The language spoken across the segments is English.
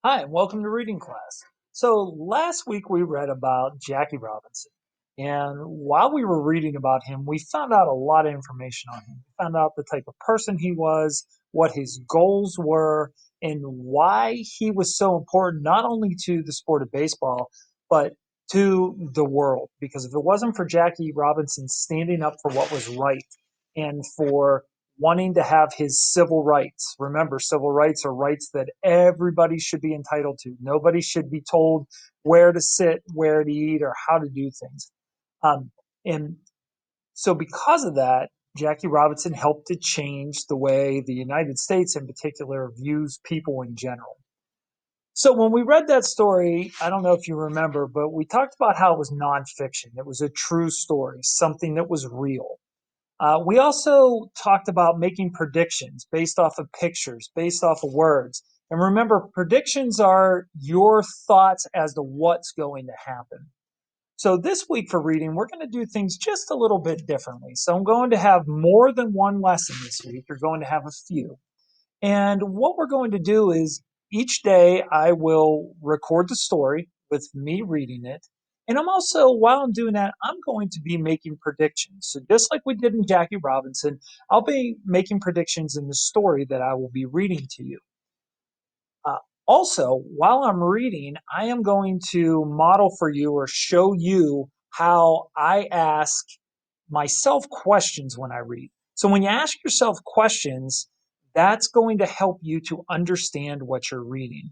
Hi, and welcome to reading class. So, last week we read about Jackie Robinson. And while we were reading about him, we found out a lot of information on him. We found out the type of person he was, what his goals were, and why he was so important, not only to the sport of baseball, but to the world. Because if it wasn't for Jackie Robinson standing up for what was right and for wanting to have his civil rights. Remember, civil rights are rights that everybody should be entitled to. Nobody should be told where to sit, where to eat, or how to do things. Um, and so, because of that, Jackie Robinson helped to change the way the United States, in particular, views people in general. So, when we read that story, I don't know if you remember, but we talked about how it was nonfiction. It was a true story, something that was real. We also talked about making predictions based off of pictures, based off of words. And remember, predictions are your thoughts as to what's going to happen. So this week for reading, we're going to do things just a little bit differently. So I'm going to have more than one lesson this week. You're going to have a few. And what we're going to do is each day I will record the story with me reading it. And I'm also, while I'm doing that, I'm going to be making predictions. So just like we did in Jackie Robinson, I'll be making predictions in the story that I will be reading to you. Uh, Also, while I'm reading, I am going to model for you or show you how I ask myself questions when I read. So when you ask yourself questions, that's going to help you to understand what you're reading.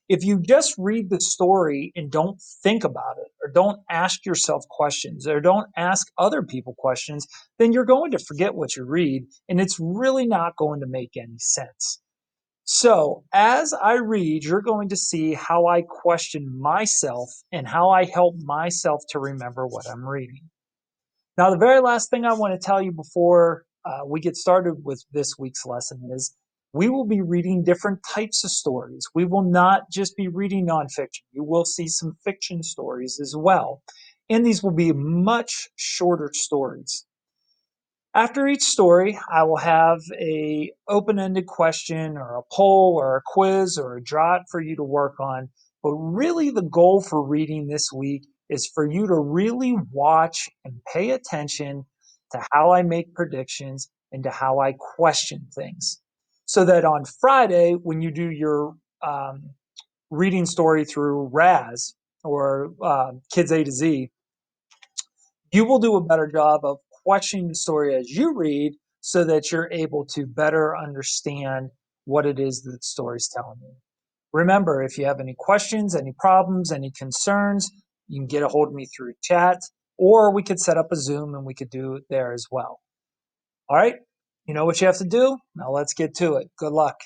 If you just read the story and don't think about it, or don't ask yourself questions, or don't ask other people questions, then you're going to forget what you read, and it's really not going to make any sense. So, as I read, you're going to see how I question myself and how I help myself to remember what I'm reading. Now, the very last thing I want to tell you before we get started with this week's lesson is we will be reading different types of stories. We will not just be reading nonfiction. You will see some fiction stories as well. And these will be much shorter stories. After each story, I will have a open-ended question or a poll or a quiz or a drought for you to work on. But really the goal for reading this week is for you to really watch and pay attention to how I make predictions and to how I question things. So that on Friday, when you do your reading story through RAS or Kids A to Z, you will do a better job of questioning the story as you read so that you're able to better understand what it is that the story's telling you. Remember, if you have any questions, any problems, any concerns, you can get a hold of me through chat, or we could set up a Zoom and we could do it there as well. All right, you know what you have to do? Now let's get to it. Good luck.